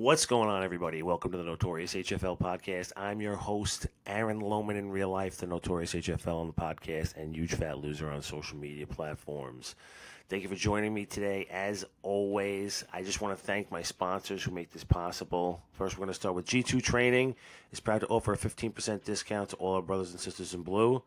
What's going on, everybody? Welcome to the Notorious HFL podcast. I'm your host, Aaron Lohman in real life, the Notorious HFL on the podcast, and Huge Fat Loser on social media platforms. Thank you for joining me today. As always, I just want to thank my sponsors who make this possible. First, we're going to start with G2 Training. It's proud to offer a 15% discount to all our brothers and sisters in blue.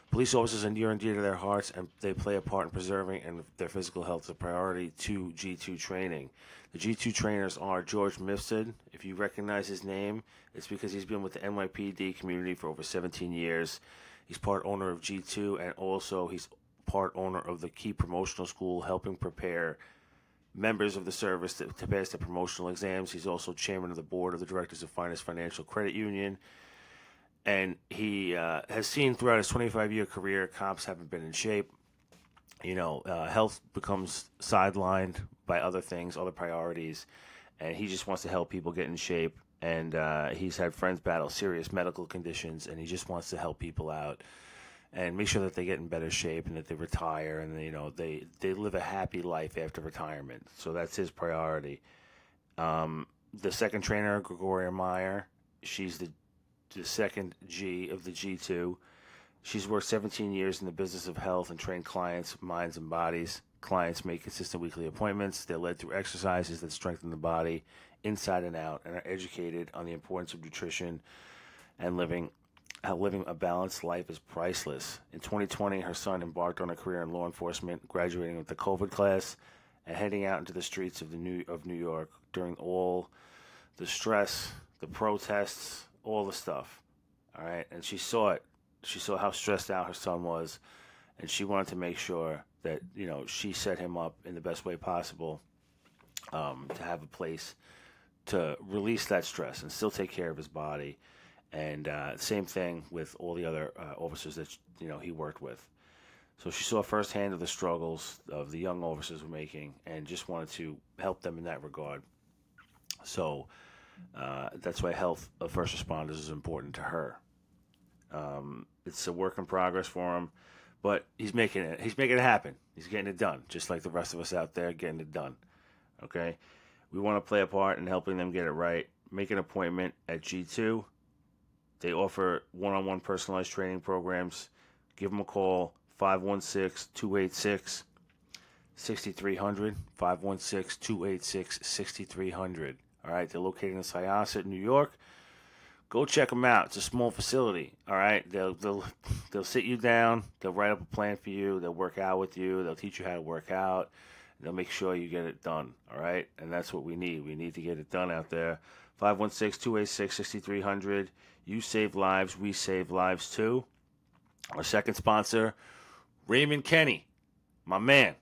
Police officers are near and dear to their hearts, and they play a part in preserving and their physical health is a priority to G2 Training. The G2 trainers are George Mifsud. If you recognize his name, it's because he's been with the NYPD community for over 17 years. He's part owner of G2, and also he's part owner of the Key Promotional School, helping prepare members of the service to pass the promotional exams. He's also chairman of the board of the directors of Finest Financial Credit Union. And he has seen throughout his 25-year career, cops haven't been in shape. Health becomes sidelined by other things, other priorities, and he just wants to help people get in shape. And he's had friends battle serious medical conditions, and he just wants to help people out and make sure that they get in better shape and that they retire and they live a happy life after retirement. So that's his priority. The second trainer, Gregoria Meyer, she's the second G of the G2. She's worked 17 years in the business of health and trained clients' minds and bodies. Clients make consistent weekly appointments. They're led through exercises that strengthen the body inside and out and are educated on the importance of nutrition and how living a balanced life is priceless. In 2020, her son embarked on a career in law enforcement, graduating with the COVID class and heading out into the streets of New York during all the stress, the protests, all the stuff. All right, and she saw it. She saw how stressed out her son was, and she wanted to make sure that she set him up in the best way possible to have a place to release that stress and still take care of his body. And same thing with all the other officers that he worked with. So she saw firsthand of the struggles of the young officers were making, and just wanted to help them in that regard. So that's why health of first responders is important to her. It's a work in progress for him, but he's making it happen. He's getting it done, just like the rest of us out there getting it done. Okay? We want to play a part in helping them get it right. Make an appointment at G2. They offer one-on-one personalized training programs. Give them a call, 516-286-6300, 516-286-6300. All right, they're located in Syosset, New York. Go check them out. It's a small facility. All right, they'll sit you down. They'll write up a plan for you. They'll work out with you. They'll teach you how to work out. They'll make sure you get it done. All right, and that's what we need. We need to get it done out there. 516-286-6300. You save lives. We save lives too. Our second sponsor, Raymond Kenny, my man,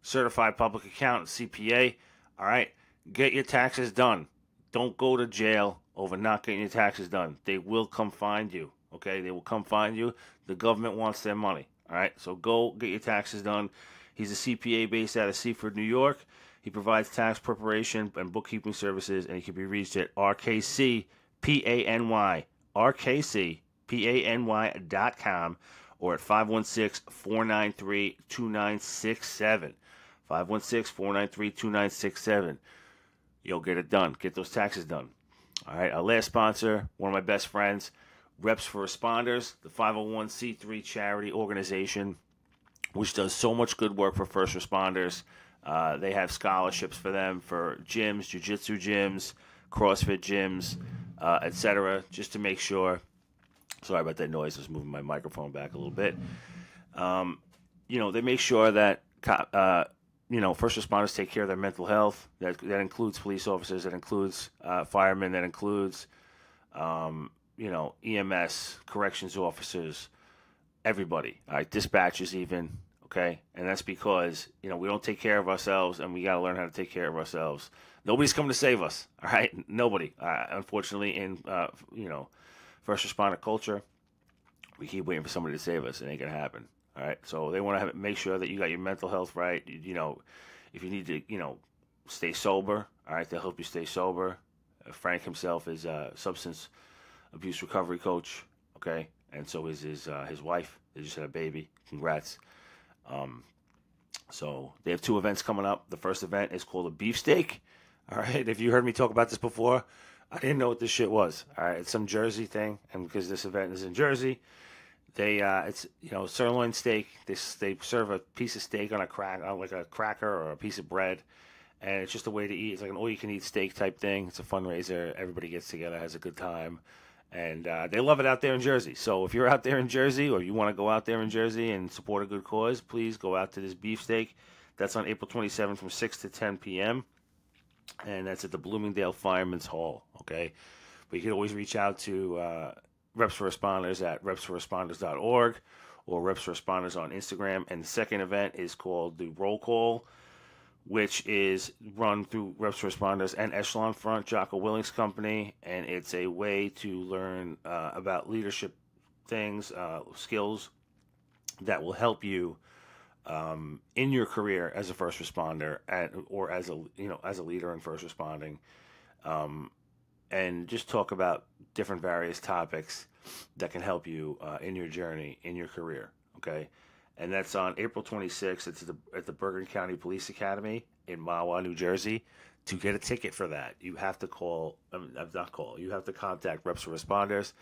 certified public accountant, CPA. All right. Get your taxes done. Don't go to jail over not getting your taxes done. They will come find you, okay? They will come find you. The government wants their money, all right? So go get your taxes done. He's a CPA based out of Seaford, New York. He provides tax preparation and bookkeeping services, and he can be reached at rkcpany.com or at 516-493-2967. 516-493-2967. You'll get it done. Get those taxes done. All right, our last sponsor, one of my best friends, Reps for Responders, the 501c3 charity organization, which does so much good work for first responders. They have scholarships for them for gyms, jiu-jitsu gyms, CrossFit gyms, etc., just to make sure. Sorry about that noise. I was moving my microphone back a little bit. They make sure that first responders take care of their mental health. That includes police officers. That includes firemen. That includes, EMS, corrections officers, everybody. All right, dispatchers even. Okay, and that's because we don't take care of ourselves, and we got to learn how to take care of ourselves. Nobody's coming to save us. All right, nobody. Unfortunately, in first responder culture, we keep waiting for somebody to save us. It ain't gonna happen. All right, so they want to make sure that you got your mental health right. If you need to, stay sober, all right, they'll help you stay sober. Frank himself is a substance abuse recovery coach, okay, and so is his wife. They just had a baby. Congrats. So they have two events coming up. The first event is called a beefsteak. All right, if you heard me talk about this before, I didn't know what this shit was. All right, it's some Jersey thing, and because this event is in Jersey, it's sirloin steak. They serve a piece of steak on like a cracker or a piece of bread, and it's just a way to eat. It's like an all-you-can-eat steak type thing. It's a fundraiser. Everybody gets together, has a good time, and they love it out there in Jersey. So if you're out there in Jersey, or you want to go out there in Jersey and support a good cause, please go out to this beefsteak. That's on April 27th from 6 to 10 p.m., and that's at the Bloomingdale Firemen's Hall, okay? But you can always reach out to Reps for Responders at repsforresponders.org or Reps for Responders on Instagram. And the second event is called the Roll Call, which is run through Reps for Responders and Echelon Front, Jocko Willings Company, and it's a way to learn about leadership things, skills that will help you in your career as a first responder or as a leader in first responding, and just talk about different various topics that can help you in your journey in your career. Okay, and that's on April 26th. It's at the Bergen County Police Academy in Mahwah, New Jersey. To get a ticket for that, you have to You have to contact Reps for Responders,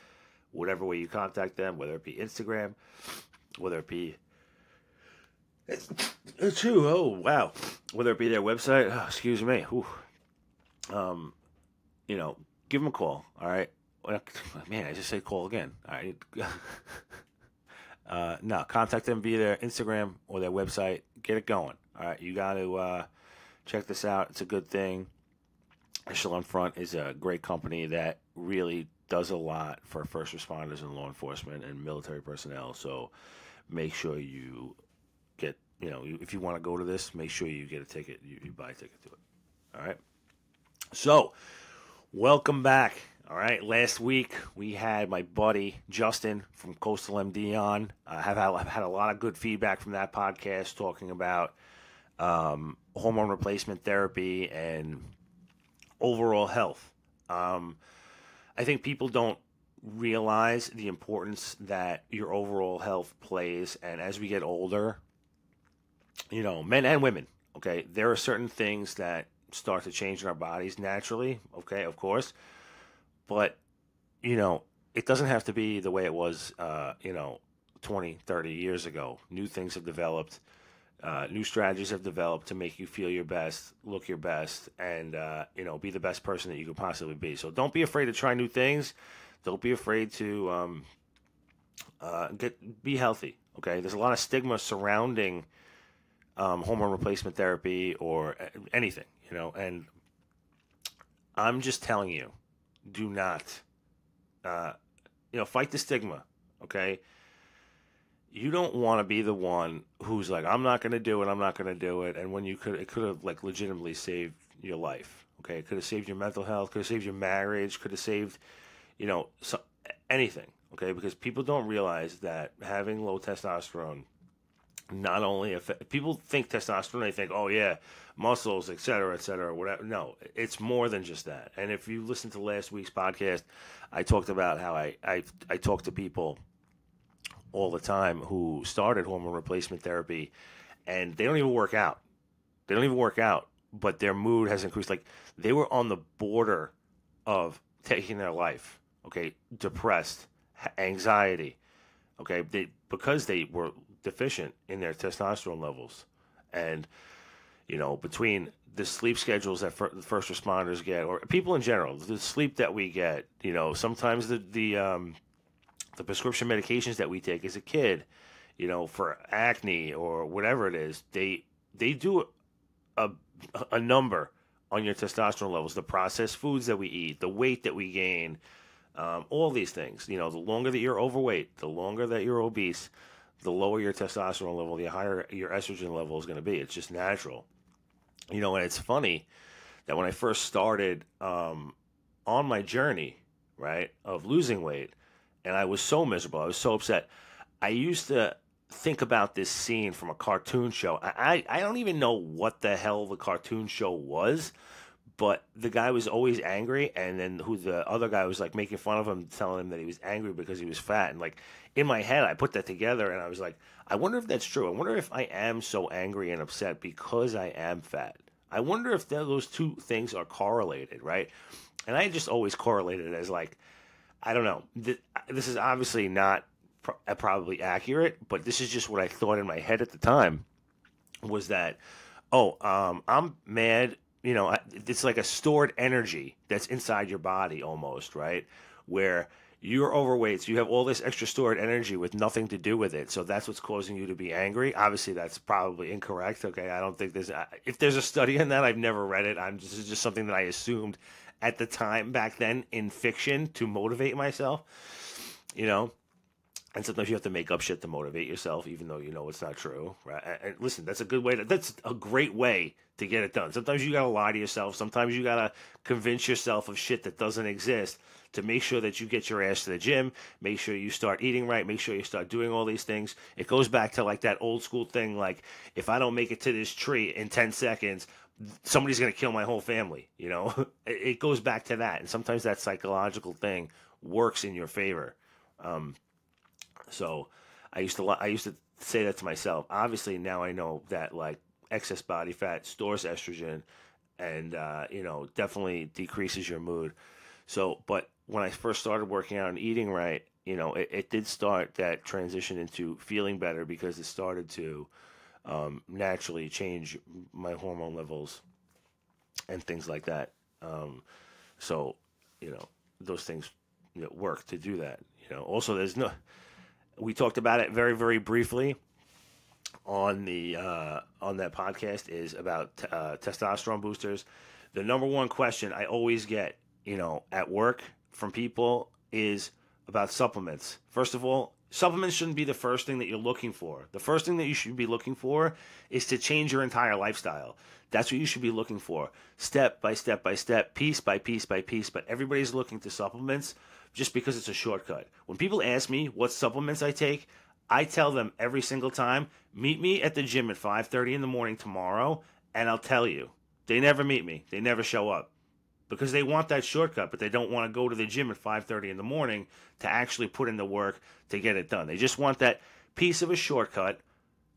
whatever way you contact them, whether it be Instagram, whether it be it's true. Oh, wow. Whether it be their website, excuse me. Give them a call. All right. Man, I just say call again. All right. No, contact them via their Instagram or their website. Get it going. All right. You got to check this out. It's a good thing. Echelon Front is a great company that really does a lot for first responders and law enforcement and military personnel. So make sure you get, if you want to go to this, make sure you get a ticket. You buy a ticket to it. All right. So, welcome back. All right. Last week we had my buddy Justin from Coastal MD on. I've had a lot of good feedback from that podcast talking about hormone replacement therapy and overall health. I think people don't realize the importance that your overall health plays, and as we get older, men and women, okay, there are certain things that start to change in our bodies naturally, okay, of course, but it doesn't have to be the way it was 20, 30 years ago. New things have developed, new strategies have developed to make you feel your best, look your best, and be the best person that you could possibly be. So don't be afraid to try new things. Don't be afraid to be healthy. Okay, there's a lot of stigma surrounding hormone replacement therapy or anything, and I'm just telling you, do not, fight the stigma. Okay, you don't want to be the one who's like, I'm not going to do it, and when it could have like legitimately saved your life. Okay, it could have saved your mental health, could have saved your marriage, could have saved anything, okay? Because people don't realize that having low testosterone not only people think testosterone, they think, oh yeah, muscles, et cetera, whatever. No, it's more than just that. And if you listen to last week's podcast, I talked about how I talk to people all the time who started hormone replacement therapy, and they don't even work out. But their mood has increased. Like, they were on the border of taking their life. Okay, depressed, anxiety, okay, because they were deficient in their testosterone levels. And, between the sleep schedules that first responders get, or people in general, the sleep that we get, sometimes the prescription medications that we take as a kid, for acne or whatever it is, they do a number on your testosterone levels, the processed foods that we eat, the weight that we gain, all these things. The longer that you're overweight, the longer that you're obese, the lower your testosterone level, the higher your estrogen level is going to be. It's just natural. And it's funny that when I first started on my journey, right, of losing weight, and I was so miserable, I was so upset, I used to think about this scene from a cartoon show. I don't even know what the hell the cartoon show was, but the guy was always angry, and then the other guy was like making fun of him, telling him that he was angry because he was fat. And like in my head, I put that together, and I was like, I wonder if that's true. I wonder if I am so angry and upset because I am fat. I wonder if those two things are correlated, right? And I just always correlated it as like, I don't know. This is obviously not probably accurate, but this is just what I thought in my head at the time was that, I'm mad. It's like a stored energy that's inside your body almost, right? Where you're overweight, so you have all this extra stored energy with nothing to do with it. So that's what's causing you to be angry. Obviously, that's probably incorrect. Okay, I don't think if there's a study on that, I've never read it. This is just something that I assumed at the time back then in fiction to motivate myself. And sometimes you have to make up shit to motivate yourself, even though you know it's not true, right? And listen, that's a great way to get it done. Sometimes you gotta lie to yourself. Sometimes you gotta convince yourself of shit that doesn't exist to make sure that you get your ass to the gym. Make sure you start eating right. Make sure you start doing all these things. It goes back to like that old school thing, like if I don't make it to this tree in 10 seconds, somebody's gonna kill my whole family. It goes back to that, and sometimes that psychological thing works in your favor. So I used to say that to myself. Obviously, now I know that like excess body fat stores estrogen, and definitely decreases your mood. So, but when I first started working out and eating right, it did start that transition into feeling better because it started to naturally change my hormone levels and things like that. So, those things work to do that. Also, we talked about it very, very briefly on that podcast is about testosterone boosters. The number one question I always get, at work from people is about supplements. First of all, supplements shouldn't be the first thing that you're looking for. The first thing that you should be looking for is to change your entire lifestyle. That's what you should be looking for, step by step by step, piece by piece by piece. But everybody's looking to supplements just because it's a shortcut. When people ask me what supplements I take, I tell them every single time, meet me at the gym at 5:30 in the morning tomorrow, and I'll tell you. They never meet me. They never show up because they want that shortcut, but they don't want to go to the gym at 5:30 in the morning to actually put in the work to get it done. They just want that piece of a shortcut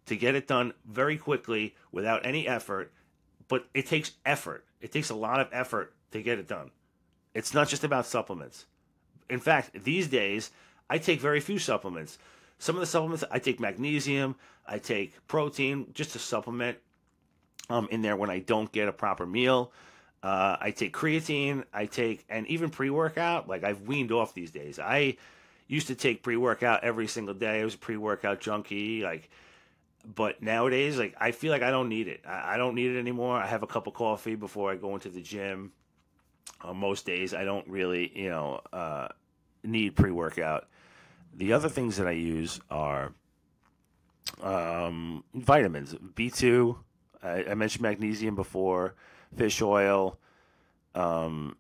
to get it done very quickly without any effort, but it takes effort. It takes a lot of effort to get it done. It's not just about supplements. In fact, these days, I take very few supplements. Some of the supplements, I take magnesium, I take protein just to supplement in there when I don't get a proper meal. I take creatine, and even pre-workout. Like I've weaned off these days. I used to take pre-workout every single day. I was a pre-workout junkie. But nowadays, I feel like I don't need it. I don't need it anymore. I have a cup of coffee before I go into the gym. Most days, I don't really, need pre-workout. The other things that I use are vitamins, B2. I mentioned magnesium before, fish oil, and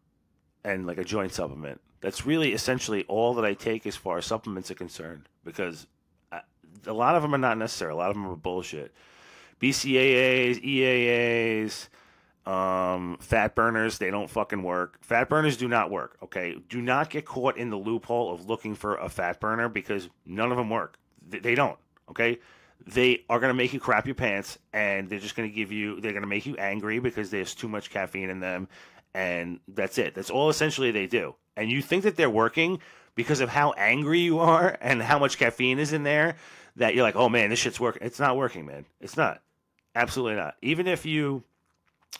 like a joint supplement. That's really essentially all that I take as far as supplements are concerned, because a lot of them are not necessary. A lot of them are bullshit. BCAAs, EAAs, fat burners, they don't fucking work. Fat burners do not work, okay? Do not get caught in the loophole of looking for a fat burner because none of them work. They don't, okay? They are going to make you crap your pants, and they're just going to they're going to make you angry because there's too much caffeine in them, and that's it. That's all essentially they do. And you think that they're working because of how angry you are and how much caffeine is in there, that you're like, oh man, this shit's working. It's not working, man. It's not. Absolutely not. Even if you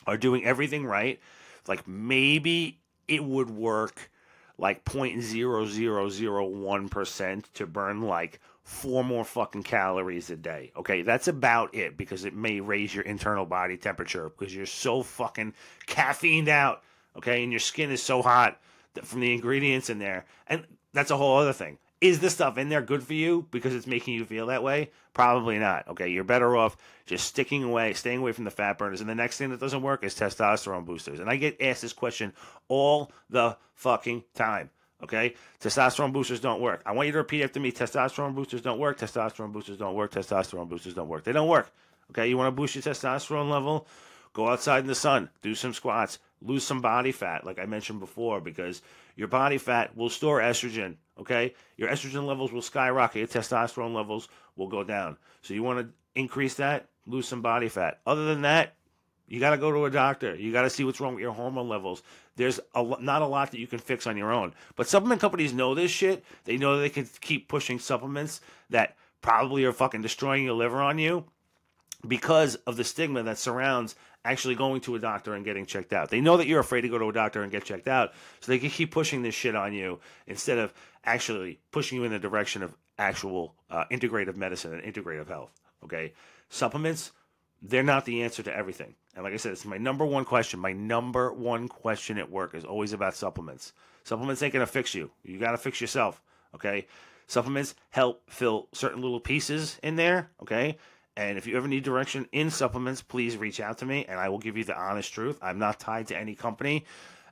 are doing everything right, like maybe it would work like 0.0001% to burn like 4 more fucking calories a day. Okay, that's about it, because it may raise your internal body temperature because you're so fucking caffeined out, okay, and your skin is so hot from the ingredients in there. And that's a whole other thing. Is this stuff in there good for you because it's making you feel that way? Probably not. Okay, you're better off just staying away from the fat burners. And the next thing that doesn't work is testosterone boosters. And I get asked this question all the fucking time. Okay, testosterone boosters don't work. I want you to repeat after me: testosterone boosters don't work. Testosterone boosters don't work. Testosterone boosters don't work. They don't work. Okay, you want to boost your testosterone level? Go outside in the sun, do some squats, lose some body fat, like I mentioned before, because your body fat will store estrogen, okay? Your estrogen levels will skyrocket. Your testosterone levels will go down. So you want to increase that, lose some body fat. Other than that, You got to go to a doctor. You got to see what's wrong with your hormone levels. There's not a lot that you can fix on your own. But supplement companies know this shit. They know that they can keep pushing supplements that probably are fucking destroying your liver on you because of the stigma that surrounds actually going to a doctor and getting checked out. They know that you're afraid to go to a doctor and get checked out, so they can keep pushing this shit on you instead of actually pushing you in the direction of actual integrative medicine and integrative health. Okay? Supplements, they're not the answer to everything. And like I said, it's my number one question. My number one question at work is always about supplements. Supplements ain't going to fix you. You got to fix yourself. Okay? Supplements help fill certain little pieces in there. Okay? And if you ever need direction in supplements, please reach out to me and I will give you the honest truth. I'm not tied to any company.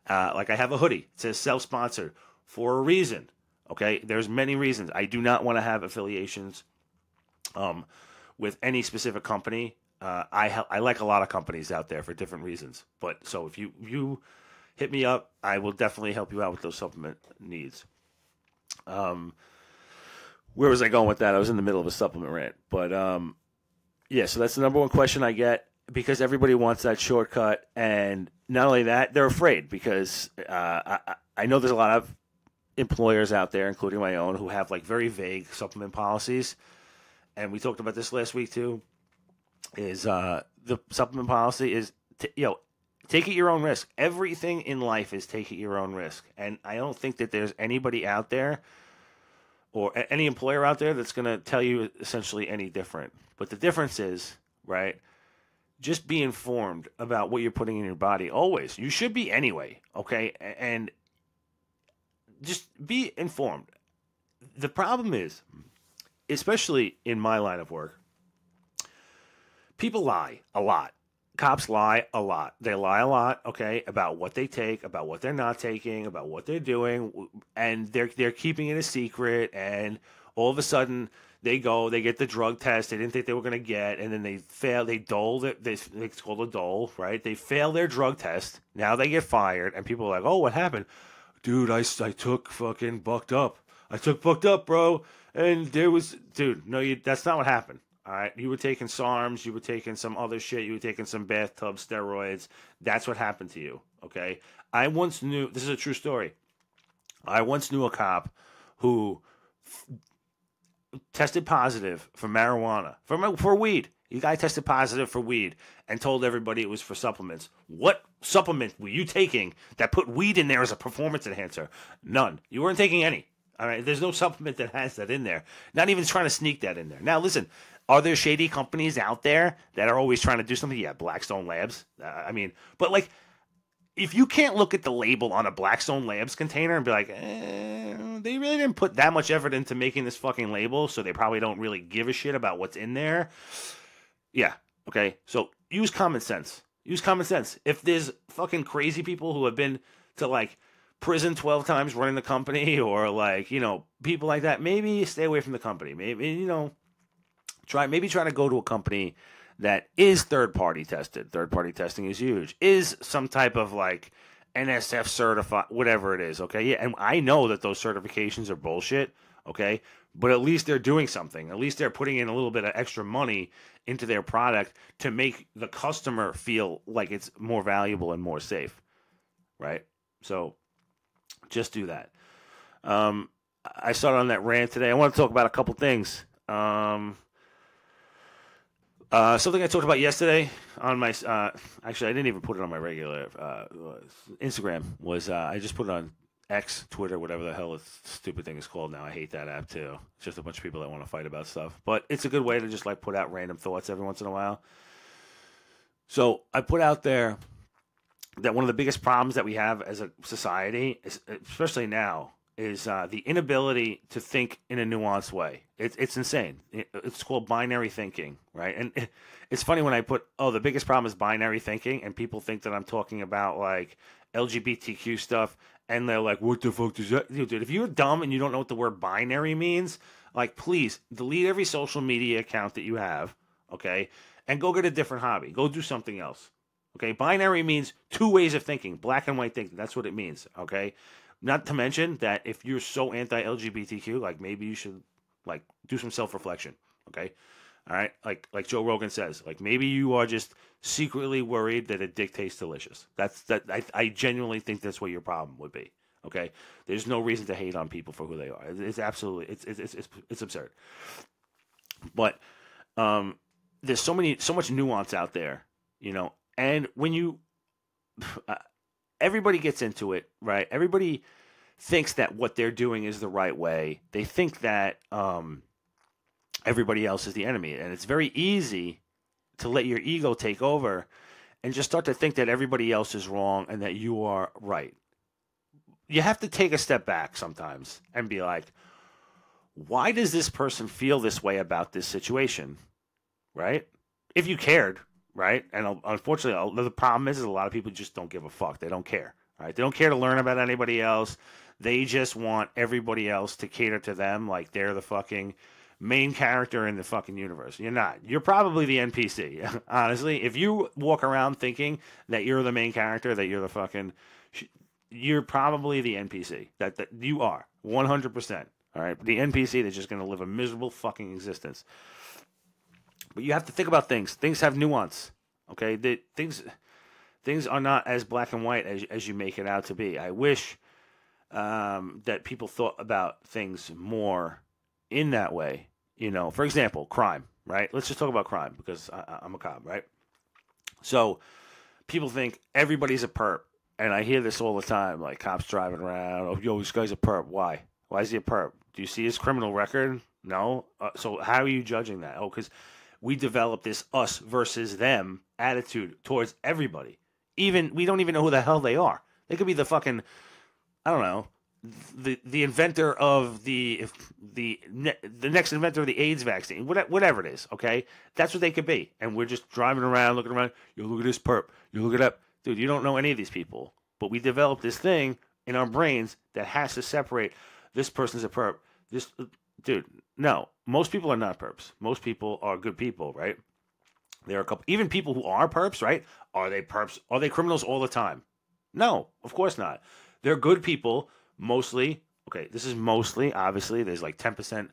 Like I have a hoodie. It says self-sponsored for a reason. Okay? There's many reasons. I do not want to have affiliations with any specific company. I like a lot of companies out there for different reasons. But so if you hit me up, I will definitely help you out with those supplement needs. Where was I going with that? I was in the middle of a supplement rant. But yeah, so that's the number one question I get because everybody wants that shortcut. And not only that, they're afraid because I know there's a lot of employers out there, including my own, who have like very vague supplement policies. And we talked about this last week too. Is the supplement policy is take it your own risk. Everything in life is take it your own risk, and I don't think that there's anybody out there or any employer out there that's going to tell you essentially any different. But the difference is, right, just be informed about what you're putting in your body. Always, you should be anyway. Okay, and just be informed. The problem is, especially in my line of work. People lie a lot. Cops lie a lot. They lie a lot, okay, about what they take, about what they're not taking, about what they're doing, and they're keeping it a secret. And all of a sudden, they get the drug test they didn't think they were going to get, and then they fail. They dole. It's called a dole, right? They fail their drug test. Now they get fired, and people are like, "Oh, what happened, dude? I took fucking bucked up. I took bucked up, bro." And there was, dude, no, that's not what happened. All right, you were taking SARMs, you were taking some other shit, you were taking some bathtub steroids. That's what happened to you, okay? I once knew, this is a true story. I once knew a cop who tested positive for marijuana, for weed. The guy tested positive for weed and told everybody it was for supplements. What supplement were you taking that put weed in there as a performance enhancer? None. You weren't taking any. All right, there's no supplement that has that in there. Not even trying to sneak that in there. Now, listen, are there shady companies out there that are always trying to do something? Yeah, Blackstone Labs. But like, if you can't look at the label on a Blackstone Labs container and be like, they really didn't put that much effort into making this fucking label, so they probably don't really give a shit about what's in there. Yeah, okay. So use common sense. Use common sense. If there's fucking crazy people who have been to like prison 12 times running the company or like, people like that, maybe stay away from the company. Maybe, try to go to a company that is third-party tested. Third-party testing is huge. Is some type of like NSF certified, whatever it is, okay? Yeah, and I know that those certifications are bullshit, okay? But at least they're doing something. At least they're putting in a little bit of extra money into their product to make the customer feel like it's more valuable and more safe, right? So just do that. I started on that rant today. I want to talk about a couple things. Something I talked about yesterday on my actually I didn't even put it on my regular Instagram. Was I just put it on X, Twitter, whatever the hell this stupid thing is called now. I hate that app too. It's just a bunch of people that want to fight about stuff. But it's a good way to just like put out random thoughts every once in a while. So I put out there that one of the biggest problems that we have as a society, especially now, is the inability to think in a nuanced way. It's insane. It's called binary thinking, right? And it's funny when I put, the biggest problem is binary thinking, and people think that I'm talking about like LGBTQ stuff, and they're like, what the fuck does that do? Dude, if you're dumb and you don't know what the word binary means, like, please delete every social media account that you have, okay? And go get a different hobby. Go do something else. Okay, binary means two ways of thinking, black and white thinking. That's what it means, okay? Not to mention that if you're so anti-LGBTQ, like maybe you should like do some self-reflection, okay? All right, like Joe Rogan says, like maybe you are just secretly worried that a dick tastes delicious. I genuinely think that's what your problem would be. Okay, there's no reason to hate on people for who they are. It's absolutely it's absurd. But there's so much nuance out there, and when you everybody gets into it, right? Everybody thinks that what they're doing is the right way. They think that everybody else is the enemy. And it's very easy to let your ego take over and just start to think that everybody else is wrong and that you are right. You have to take a step back sometimes and be like, why does this person feel this way about this situation? Right? If you cared, right? And unfortunately, the problem is a lot of people just don't give a fuck. They don't care, right? They don't care to learn about anybody else. They just want everybody else to cater to them like they're the fucking main character in the fucking universe. You're not. You're probably the NPC. Honestly, if you walk around thinking that you're the main character, that you're the fucking, you're probably the NPC. That you are 100%. All right, the NPC that's just going to live a miserable fucking existence. But you have to think about things. Things have nuance. Okay, things are not as black and white as you make it out to be. I wish that people thought about things more in that way. For example, crime, right? Let's just talk about crime because I'm a cop, right? So people think everybody's a perp. And I hear this all the time, like cops driving around. Oh, yo, this guy's a perp. Why? Why is he a perp? Do you see his criminal record? No? So how are you judging that? Oh, because we developed this us versus them attitude towards everybody. We don't even know who the hell they are. They could be the fucking, I don't know, the inventor of the next inventor of the AIDS vaccine, whatever it is, okay? That's what they could be. And we're just driving around, looking around. You look at this perp. You look it up. Dude, you don't know any of these people. But we developed this thing in our brains that has to separate this person's a perp. Dude, no. Most people are not perps. Most people are good people, right? There are a couple, even people who are perps, right? Are they perps? Are they criminals all the time? No, of course not. They're good people, mostly. Okay, this is mostly, obviously. There's like 10%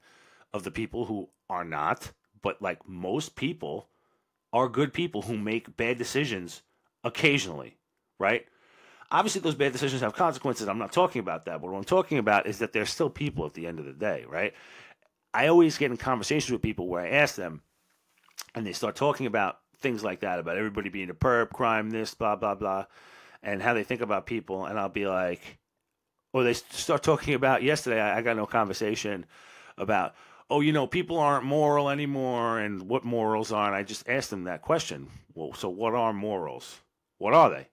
of the people who are not. But like most people are good people who make bad decisions occasionally, right? Obviously, those bad decisions have consequences. I'm not talking about that. But what I'm talking about is that they're still people at the end of the day, right? I always get in conversations with people where I ask them, and they start talking about things like that, about everybody being a perp, crime, this, blah, blah, blah, and how they think about people. And I'll be like, or they start talking about, yesterday I got no conversation about, oh, people aren't moral anymore and what morals are. And I just asked them that question. Well, so what are morals? What are they?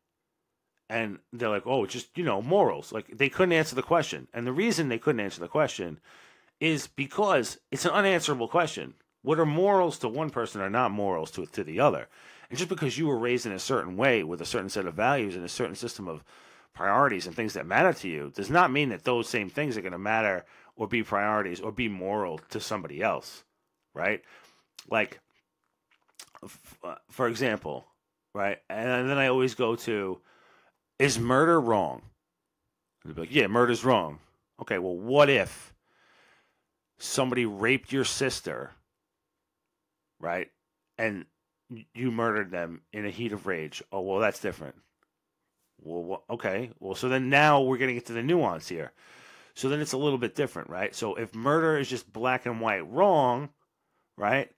And they're like, oh, just, morals. Like, they couldn't answer the question. And the reason they couldn't answer the question is because it's an unanswerable question. What are morals to one person are not morals to the other. And just because you were raised in a certain way with a certain set of values and a certain system of priorities and things that matter to you does not mean that those same things are going to matter or be priorities or be moral to somebody else, right? Like, for example, right? And then I always go to, is murder wrong? And they'll be like, yeah, murder's wrong. Okay, well, what if somebody raped your sister, right? And you murdered them in a heat of rage. Oh, well, that's different. Well, okay. Well, so then now we're getting into the nuance here. So then it's a little bit different, right? So if murder is just black and white wrong, right?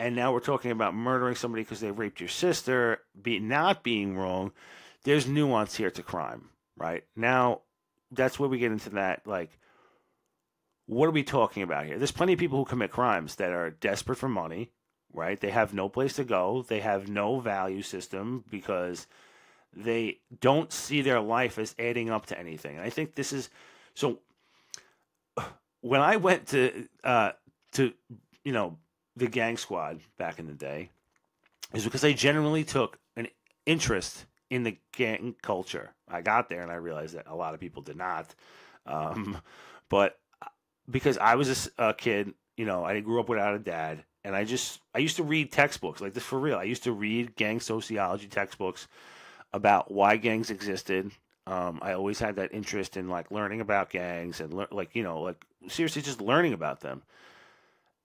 And now we're talking about murdering somebody because they raped your sister, not being wrong. There's nuance here to crime, right? Now, that's where we get into that, like, what are we talking about here? There's plenty of people who commit crimes that are desperate for money, right? They have no place to go. They have no value system because they don't see their life as adding up to anything. And I think this is, so when I went to the gang squad back in the day, is because I genuinely took an interest in the gang culture. I got there and I realized that a lot of people did not. But because I was a kid, I grew up without a dad, and I used to read textbooks like this for real. I used to read gang sociology textbooks about why gangs existed. I always had that interest in like learning about gangs and like seriously just learning about them.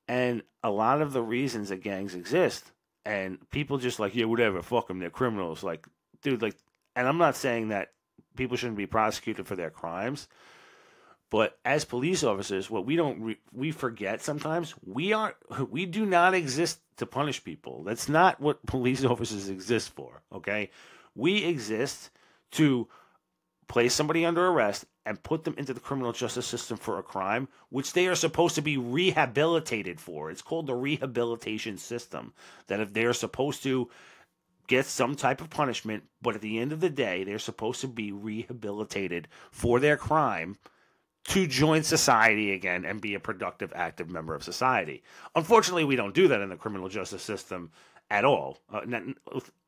And a lot of the reasons that gangs exist, and people just like, yeah, whatever, fuck them, they're criminals. Like, dude, like, and I'm not saying that people shouldn't be prosecuted for their crimes, but as police officers, what we forget sometimes, we do not exist to punish people. That's not what police officers exist for, okay? We exist to place somebody under arrest and put them into the criminal justice system for a crime which they are supposed to be rehabilitated for. It's called the rehabilitation system. That if they're supposed to get some type of punishment, but at the end of the day, they're supposed to be rehabilitated for their crime to join society again and be a productive, active member of society. Unfortunately, we don't do that in the criminal justice system at all.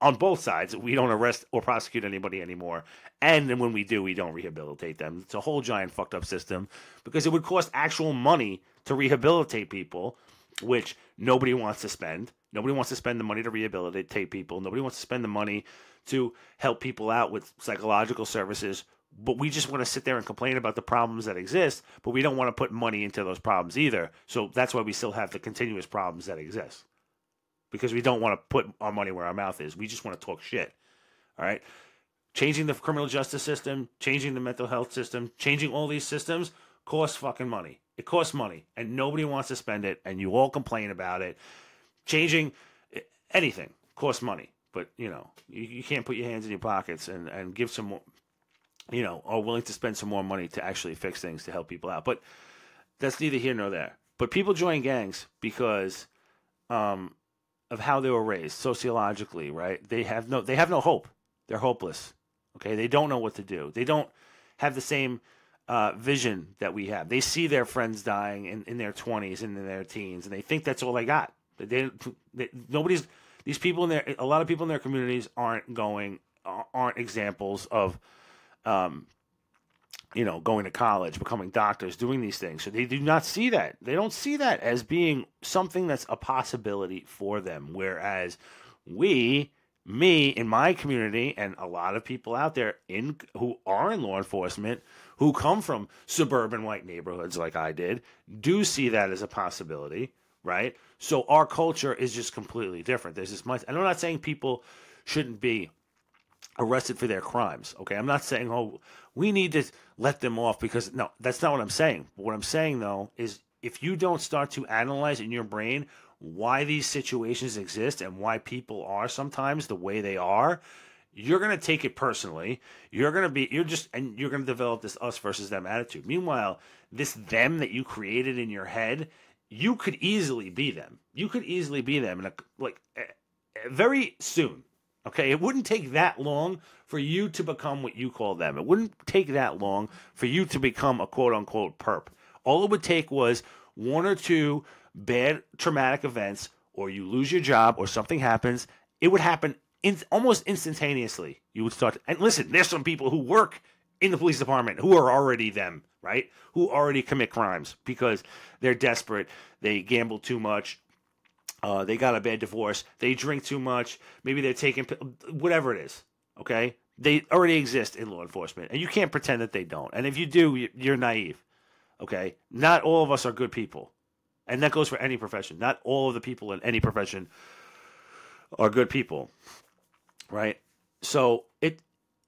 On both sides, we don't arrest or prosecute anybody anymore. And when we do, we don't rehabilitate them. It's a whole giant fucked up system because it would cost actual money to rehabilitate people, which nobody wants to spend. Nobody wants to spend the money to rehabilitate people. Nobody wants to spend the money to help people out with psychological services. But we just want to sit there and complain about the problems that exist, but we don't want to put money into those problems either. So that's why we still have the continuous problems that exist. Because we don't want to put our money where our mouth is. We just want to talk shit. All right? Changing the criminal justice system, changing the mental health system, changing all these systems costs fucking money. It costs money, and nobody wants to spend it, and you all complain about it. Changing anything costs money, but, you can't put your hands in your pockets and give some more, are willing to spend some more money to actually fix things to help people out. But that's neither here nor there. But people join gangs because of how they were raised sociologically, right? They have no hope. They're hopeless. Okay, they don't know what to do. They don't have the same vision that we have. They see their friends dying in their 20s and in their teens, and they think that's all they got. These people a lot of people in their communities aren't examples of going to college, becoming doctors, doing these things. So they do not see that. They don't see that as being something that's a possibility for them. Whereas me, in my community, and a lot of people out there who are in law enforcement, who come from suburban white neighborhoods like I did, do see that as a possibility, right? So our culture is just completely different. There's this much, and I'm not saying people shouldn't be arrested for their crimes. Okay, I'm not saying, oh, we need to let them off because, no, that's not what I'm saying. What I'm saying, though, is if you don't start to analyze in your brain why these situations exist and why people are sometimes the way they are, you're going to take it personally. You're going to develop this us versus them attitude. Meanwhile, this them that you created in your head, you could easily be them. You could easily be them very soon. Okay, it wouldn't take that long for you to become what you call them. It wouldn't take that long for you to become a quote-unquote perp. All it would take was one or two bad traumatic events, or you lose your job, or something happens. It would happen almost instantaneously. You would start and listen, there's some people who work in the police department who are already them, right? Who already commit crimes because they're desperate, they gamble too much, they got a bad divorce, they drink too much, maybe they're taking, whatever it is, okay? They already exist in law enforcement, and you can't pretend that they don't. And if you do, you're naive, okay? Not all of us are good people, and that goes for any profession. Not all of the people in any profession are good people, right? So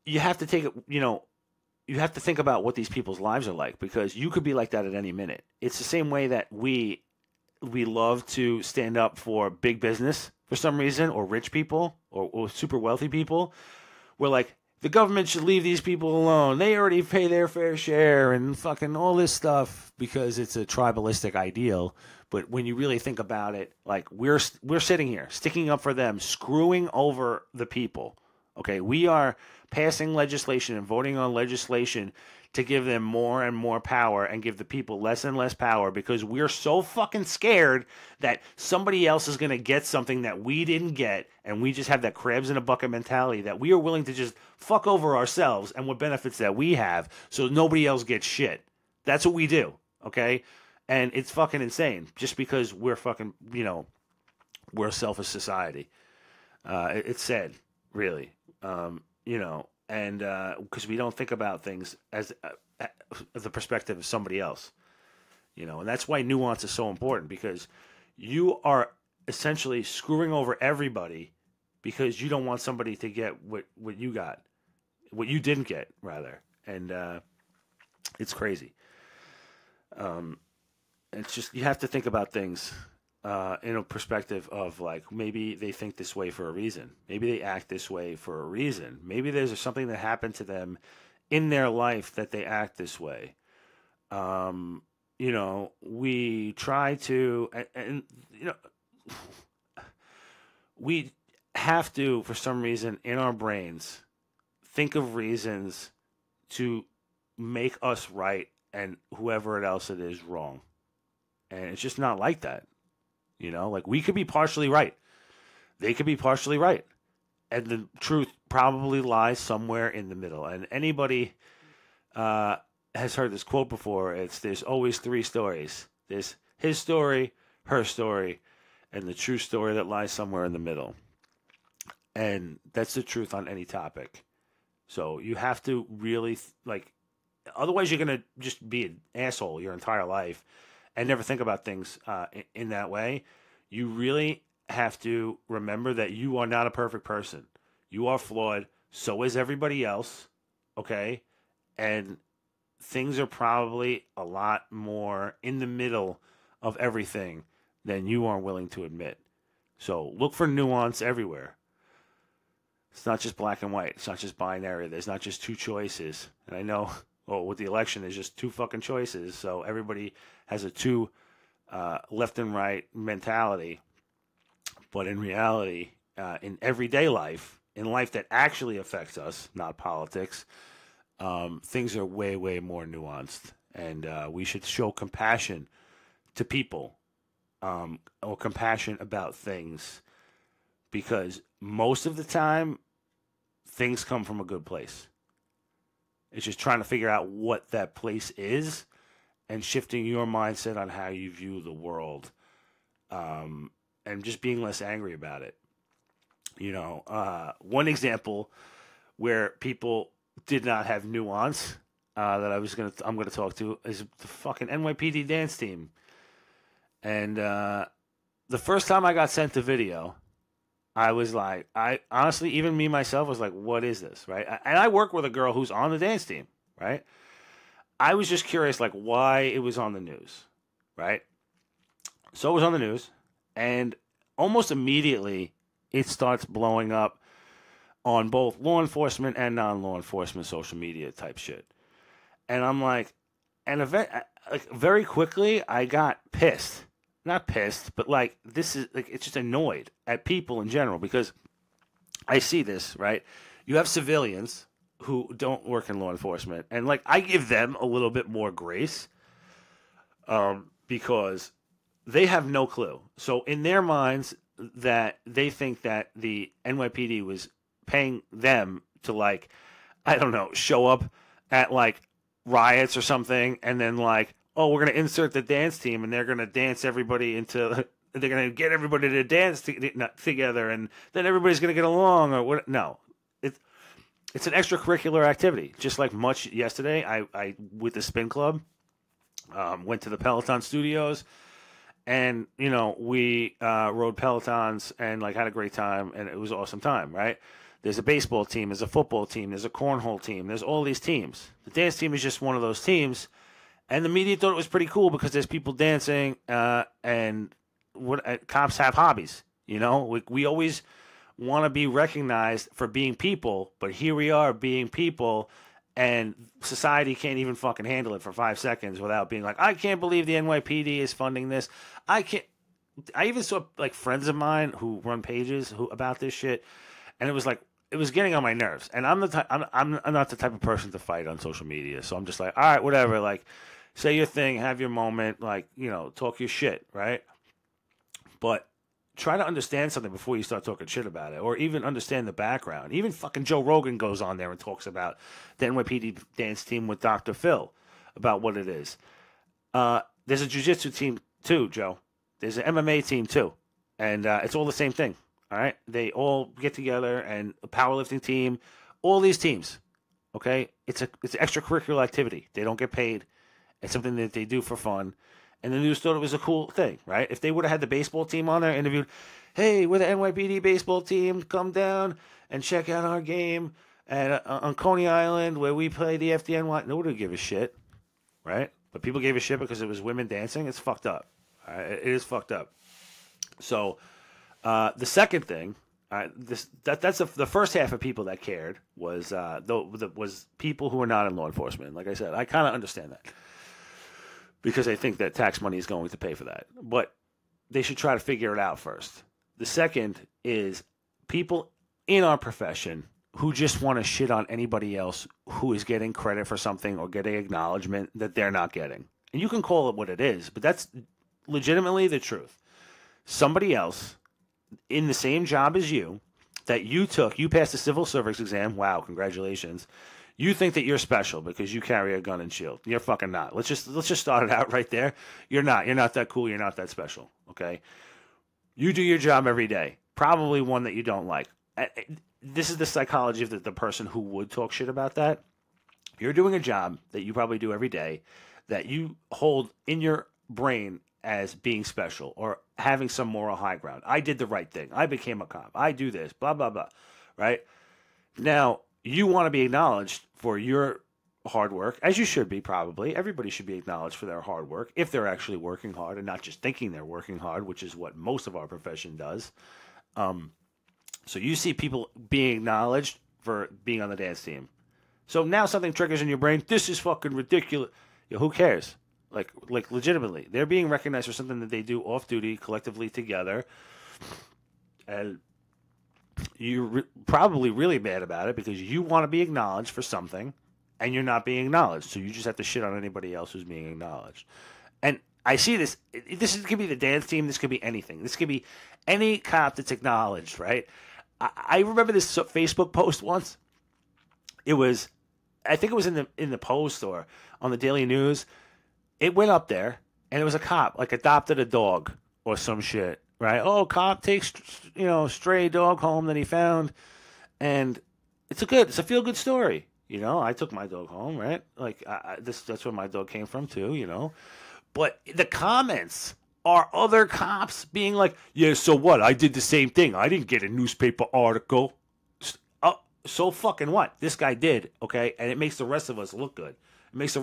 you have to take it, you have to think about what these people's lives are like, because you could be like that at any minute. It's the same way that we love to stand up for big business for some reason, or rich people, or super wealthy people. We're like, the government should leave these people alone. They already pay their fair share and fucking all this stuff because it's a tribalistic ideal. But when you really think about it, like we're sitting here sticking up for them, screwing over the people. Okay, we are passing legislation and voting on legislation to give them more and more power and give the people less and less power because we're so fucking scared that somebody else is going to get something that we didn't get, and we just have that crabs in a bucket mentality that we are willing to just fuck over ourselves and what benefits that we have so nobody else gets shit. That's what we do, okay? And it's fucking insane just because we're fucking, we're a selfish society. It's sad, really. And because we don't think about things as the perspective of somebody else, and that's why nuance is so important, because you are essentially screwing over everybody because you don't want somebody to get what you got, what you didn't get, rather. And it's crazy. It's just, you have to think about things in a perspective of, like, maybe they think this way for a reason. Maybe they act this way for a reason. Maybe there's something that happened to them in their life that they act this way. We try to, and we have to, for some reason, in our brains, think of reasons to make us right and whoever else it is wrong. And it's just not like that. Like, we could be partially right. They could be partially right. And the truth probably lies somewhere in the middle. And anybody has heard this quote before. There's always three stories. There's his story, her story, and the true story that lies somewhere in the middle. And that's the truth on any topic. So you have to really, otherwise you're going to just be an asshole your entire life and never think about things in that way. You really have to remember that you are not a perfect person. You are flawed. So is everybody else. Okay? And things are probably a lot more in the middle of everything than you are willing to admit. So look for nuance everywhere. It's not just black and white. It's not just binary. There's not just two choices. And I know, with the election, there's just two fucking choices. So everybody has a two left and right mentality. But in reality, in everyday life, in life that actually affects us, not politics, things are way, way more nuanced. And we should show compassion to people, or compassion about things, because most of the time, things come from a good place. It's just trying to figure out what that place is and shifting your mindset on how you view the world, and just being less angry about it. One example where people did not have nuance that I'm gonna talk to is the fucking NYPD Dance Team. And the first time I got sent the video, I was like, I honestly, even me myself was like, what is this, right? And I work with a girl who's on the dance team, right? I was just curious, like, why it was on the news, right? So it was on the news, and almost immediately it starts blowing up on both law enforcement and non-law enforcement social media type shit. And I'm like, very quickly I got pissed. Not pissed, but it's just annoyed at people in general, because I see this, right? You have civilians who don't work in law enforcement, and I give them a little bit more grace, because they have no clue. So in their minds, that they think that the NYPD was paying them to I don't know, show up at riots or something, and then oh, we're going to insert the dance team, and they're going to dance everybody they're going to get everybody to dance together, and then everybody's going to get along, or what? No. It's an extracurricular activity. Just like much yesterday, I with the spin club, went to the Peloton studios, and, we rode Pelotons and, had a great time, and it was an awesome time, right? There's a baseball team, there's a football team, there's a cornhole team, there's all these teams. The dance team is just one of those teams. And the media thought it was pretty cool because there's people dancing, and cops have hobbies. We always want to be recognized for being people, but here we are being people, and society can't even fucking handle it for 5 seconds without being like, I can't believe the NYPD is funding this. I even saw friends of mine who run pages about this shit, and it was getting on my nerves. And I'm not the type of person to fight on social media, so I'm just like, all right, whatever, say your thing, have your moment, talk your shit, right? But try to understand something before you start talking shit about it, or even understand the background. Even fucking Joe Rogan goes on there and talks about the NYPD Dance Team with Dr. Phil, about what it is. There's a jiu-jitsu team too, Joe. There's an MMA team too. And it's all the same thing, all right? They all get together, and a powerlifting team, all these teams, okay? It's an extracurricular activity. They don't get paid. It's something that they do for fun, And the news thought it was a cool thing, right? If they would have had the baseball team on there, interviewed, hey, we're the NYPD baseball team, come down and check out our game on Coney Island where we play the FDNY. Nobody would give a shit, right? But people gave a shit because it was women dancing. It's fucked up. It is fucked up. So the second thing, that's the first half of people that cared was people who are not in law enforcement. Like I said, I kind of understand that because I think that tax money is going to pay for that. But they should try to figure it out first. The second is people in our profession who just want to shit on anybody else who is getting credit for something or getting acknowledgement that they're not getting. And you can call it what it is, but that's legitimately the truth. Somebody else in the same job as you that you passed the civil service exam. Wow, congratulations. You think that you're special because you carry a gun and shield. You're fucking not. Let's just start it out right there. You're not. You're not that cool. You're not that special. Okay? You do your job every day. Probably one that you don't like. This is the psychology of the person who would talk shit about that. You're doing a job that you probably do every day that you hold in your brain as being special or having some moral high ground. I did the right thing. I became a cop. I do this, blah, blah, blah, right? Now, you want to be acknowledged for your hard work, as you should be probably. Everybody should be acknowledged for their hard work if they're actually working hard and not just thinking they're working hard, which is what most of our profession does. So you see people being acknowledged for being on the dance team. So now something triggers in your brain. This is fucking ridiculous. Who cares? Like legitimately, they're being recognized for something that they do off duty collectively together, and you're probably really mad about it because you want to be acknowledged for something, and you're not being acknowledged. So you just have to shit on anybody else who's being acknowledged. And I see this. This could be the dance team. This could be anything. This could be any cop that's acknowledged, right? I remember this Facebook post once. It was, I think it was in the Post or on the Daily News. It went up there, and it was a cop, like adopted a dog or some shit, right? Oh, cop takes, stray dog home that he found, and it's a feel-good story, I took my dog home, right? Like, that's where my dog came from, too, But the comments are other cops being like, yeah, so what? I did the same thing. I didn't get a newspaper article. So fucking what? This guy did, okay? And it makes the rest of us look good. It makes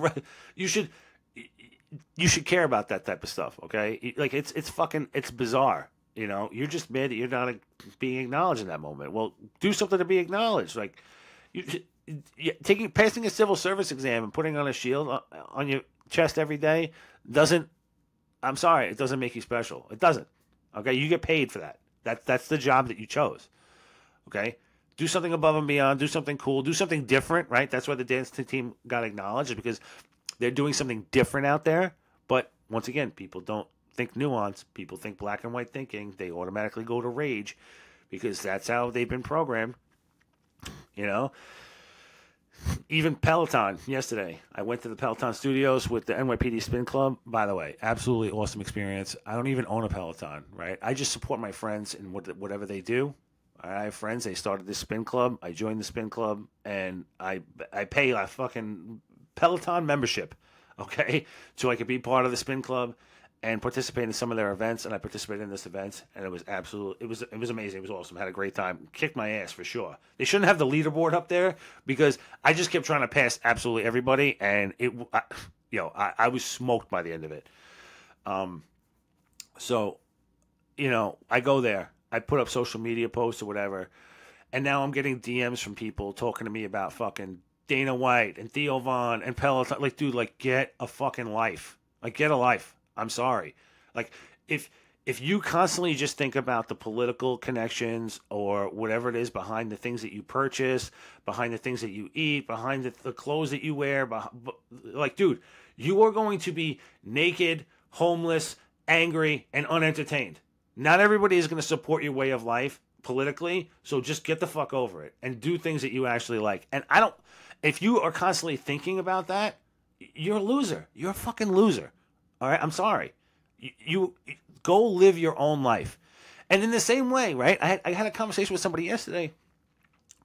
you should care about that type of stuff, okay? Like it's bizarre, You're just mad that you're not being acknowledged in that moment. Well, do something to be acknowledged. Like passing a civil service exam and putting on a shield on your chest every day doesn't. I'm sorry, it doesn't make you special. It doesn't. Okay, you get paid for that. That's the job that you chose. Okay, do something above and beyond. Do something cool. Do something different. Right. That's why the dance team got acknowledged, because they're doing something different out there. But once again, people don't think nuance. People think black and white thinking. They automatically go to rage because that's how they've been programmed. Even Peloton yesterday. I went to the Peloton studios with the NYPD Spin Club. By the way, absolutely awesome experience. I don't even own a Peloton, right? I just support my friends in whatever they do. I have friends. They started this spin club. I joined the spin club, and I pay a fucking Peloton membership, okay, so I could be part of the spin club and participate in some of their events. And I participated in this event, and it was amazing. It was awesome. I had a great time. Kicked my ass for sure. They shouldn't have the leaderboard up there because I just kept trying to pass absolutely everybody, and I was smoked by the end of it. So, I go there. I put up social media posts or whatever, and now I'm getting DMs from people talking to me about fucking Dana White and Theo Von and Peloton. Like, dude, get a fucking life. Get a life. I'm sorry. If you constantly just think about the political connections or whatever it is behind the things that you purchase, behind the things that you eat, behind the clothes that you wear, dude, you are going to be naked, homeless, angry, and unentertained. Not everybody is going to support your way of life politically, so just get the fuck over it and do things that you actually like. And if you are constantly thinking about that, you're a loser. You're a fucking loser. All right? I'm sorry. You go live your own life. And in the same way, right? I had a conversation with somebody yesterday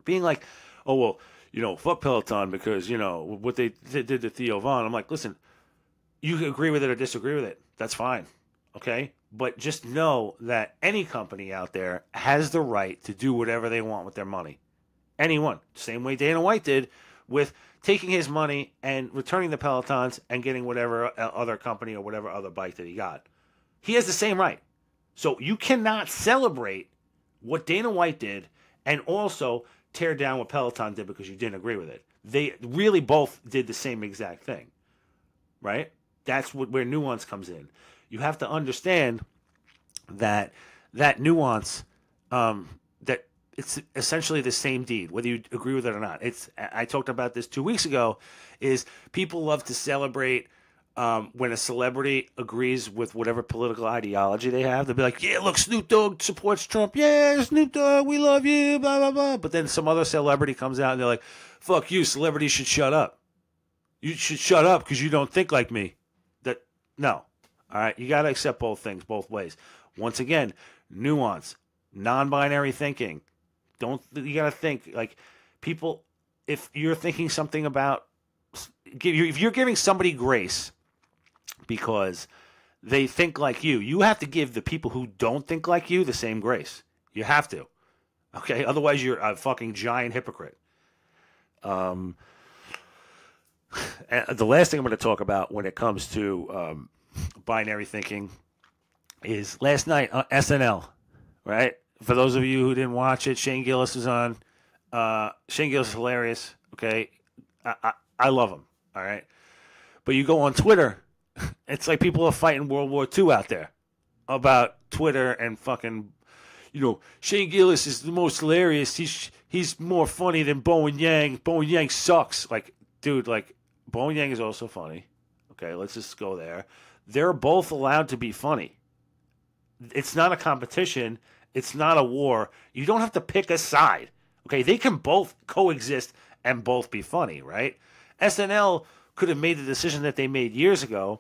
being like, oh, well, fuck Peloton because, what they did to Theo Von. I'm like, listen, You can agree with it or disagree with it. That's fine. Okay? But just know that any company out there has the right to do whatever they want with their money. Anyone. Same way Dana White did with taking his money and returning the Pelotons and getting whatever other company or whatever other bike that he got. He has the same right. So you cannot celebrate what Dana White did and also tear down what Peloton did because you didn't agree with it. They really both did the same exact thing, right? That's where nuance comes in. You have to understand that nuance, that it's essentially the same deed, whether you agree with it or not. I talked about this 2 weeks ago, is people love to celebrate when a celebrity agrees with whatever political ideology they have. They'll be like, yeah, look, Snoop Dogg supports Trump. Yeah, Snoop Dogg, we love you, blah, blah, blah. But then some other celebrity comes out and they're like, fuck you, celebrities should shut up. You should shut up because you don't think like me. No. All right, you got to accept both things, both ways. Once again, nuance, non-binary thinking. You got to think, like, people, if you're thinking something about, if you're giving somebody grace because they think like you have to give the people who don't think like you the same grace. You have to. Okay? Otherwise, you're a fucking giant hypocrite. And the last thing I'm going to talk about when it comes to binary thinking is last night on SNL, right? For those of you who didn't watch it, Shand Gillis was on. Shand Gillis is hilarious, okay? I love him, all right? But you go on Twitter, it's like people are fighting World War II out there about Twitter and fucking, Shand Gillis is the most hilarious. He's more funny than Bowen Yang. Bowen Yang sucks. Like, dude, like, Bowen Yang is also funny. Okay, let's just go there. They're both allowed to be funny. It's not a competition. It's not a war. You don't have to pick a side. Okay, they can both coexist and both be funny, right? SNL could have made the decision that they made years ago,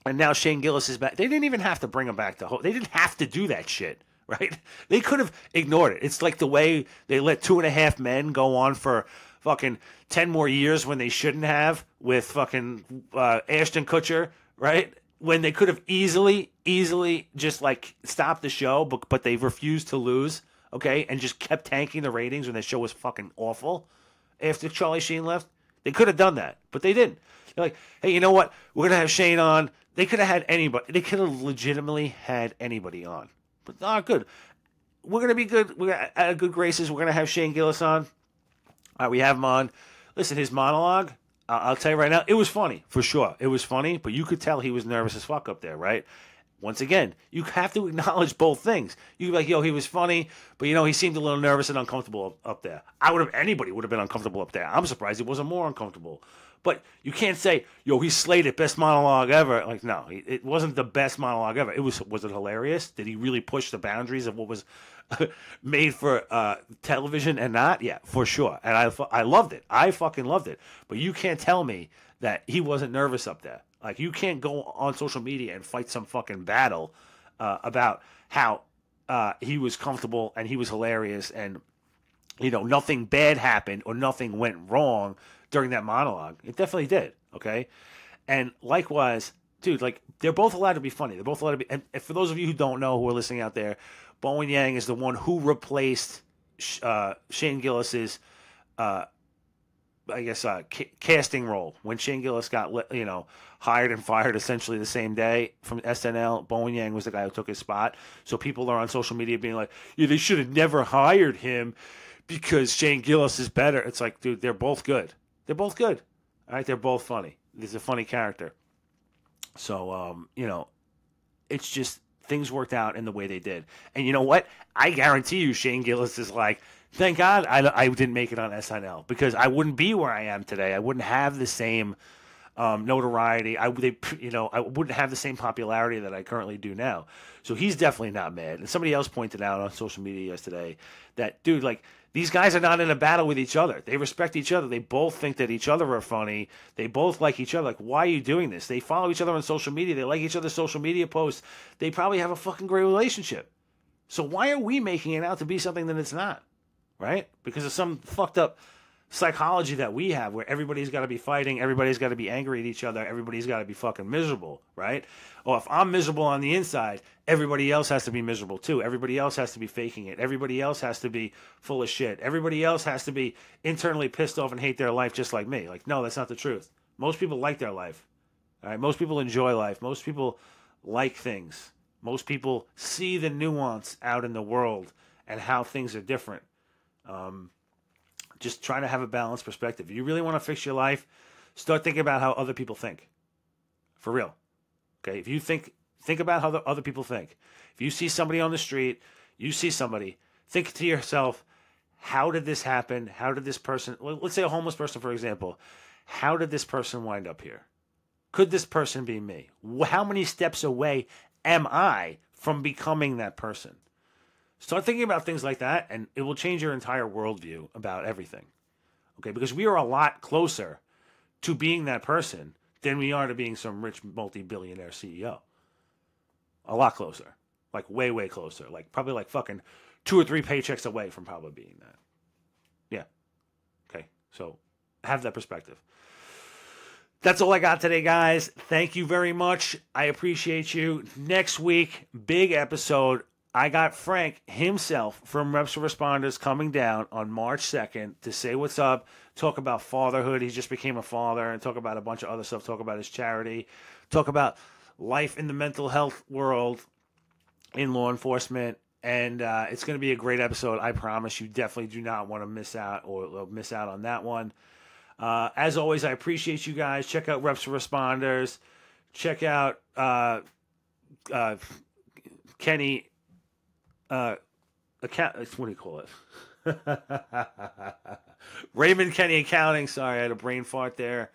and now Shand Gillis is back. They didn't even have to bring him back to. They didn't have to do that shit, right? They could have ignored it. It's like the way they let 2.5 Men go on for fucking 10 more years when they shouldn't have with fucking Ashton Kutcher, right? When they could have easily just like stopped the show, but they refused to lose, okay, and just kept tanking the ratings when the show was fucking awful after Charlie Sheen left. They could have done that, but they didn't. They're like, hey, you know what? We're gonna have Shane on. They could have had anybody. They could have legitimately had anybody on, but good. We're gonna be good. We're at good graces. We're gonna have Shand Gillis on. All right, we have him on. Listen, his monologue, I'll tell you right now, it was funny, for sure. It was funny, but you could tell he was nervous as fuck up there, right? Once again, you have to acknowledge both things. You be like, yo, he was funny, but, he seemed a little nervous and uncomfortable up there. Anybody would have been uncomfortable up there. I'm surprised he wasn't more uncomfortable. But you can't say, yo, he slayed it, best monologue ever. Like, no, it wasn't the best monologue ever. Was it hilarious? Did he really push the boundaries of what was made for television and not? Yeah, for sure. And I loved it. I fucking loved it. But you can't tell me that he wasn't nervous up there. Like, you can't go on social media and fight some fucking battle about how he was comfortable and he was hilarious and, nothing bad happened or nothing went wrong during that monologue. It definitely did, okay? And likewise, dude, like, they're both allowed to be funny. They're both allowed to be... And for those of you who don't know, who are listening out there, Bowen Yang is the one who replaced Shand Gillis's, casting role. When Shand Gillis got, hired and fired essentially the same day from SNL, Bowen Yang was the guy who took his spot. So people are on social media being like, yeah, they should have never hired him because Shand Gillis is better. It's like, dude, they're both good. They're both good. All right, they're both funny. He's a funny character. So, it's just things worked out in the way they did. And you know what? I guarantee you Shand Gillis is like, thank God I didn't make it on SNL because I wouldn't be where I am today. I wouldn't have the same notoriety. I wouldn't have the same popularity that I currently do now. So he's definitely not mad. And somebody else pointed out on social media yesterday that, dude, like, these guys are not in a battle with each other. They respect each other. They both think that each other are funny. They both like each other. Like, why are you doing this? They follow each other on social media. They like each other's social media posts. They probably have a fucking great relationship. So why are we making it out to be something that it's not? Right? Because of some fucked up psychology that we have where everybody's got to be fighting, everybody's got to be angry at each other, everybody's got to be fucking miserable, right? Or if I'm miserable on the inside, everybody else has to be miserable too. Everybody else has to be faking it. Everybody else has to be full of shit. Everybody else has to be internally pissed off and hate their life just like me. Like, no, that's not the truth. Most people like their life. All right? Most people enjoy life. Most people like things. Most people see the nuance out in the world and how things are different. Just trying to have a balanced perspective. If you really want to fix your life, start thinking about how other people think. For real. Okay? If you think about how the other people think. If you see somebody on the street, you see somebody, think to yourself, how did this happen? How did this person, well, let's say a homeless person, for example, how did this person wind up here? Could this person be me? How many steps away am I from becoming that person? Start thinking about things like that, and it will change your entire worldview about everything. Okay, because we are a lot closer to being that person than we are to being some rich multi-billionaire CEO. A lot closer. Like way, way closer. Like probably like fucking 2 or 3 paychecks away from probably being that. Yeah. Okay, so have that perspective. That's all I got today, guys. Thank you very much. I appreciate you. Next week, big episode. I got Frank himself from Reps for Responders coming down on March 2nd to say what's up, talk about fatherhood. He just became a father, and talk about a bunch of other stuff, talk about his charity, talk about life in the mental health world in law enforcement. And it's going to be a great episode. I promise you definitely do not want to miss out or miss out on that one. As always, I appreciate you guys. Check out Reps for Responders. Check out Kenny... what do you call it? Raymond Kenny Accounting. Sorry, I had a brain fart there.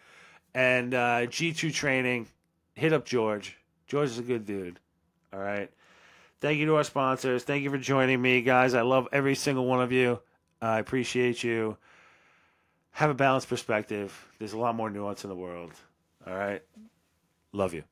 And G2 Training. Hit up George. George is a good dude. All right. Thank you to our sponsors. Thank you for joining me, guys. I love every single one of you. I appreciate you. Have a balanced perspective. There's a lot more nuance in the world. All right. Love you.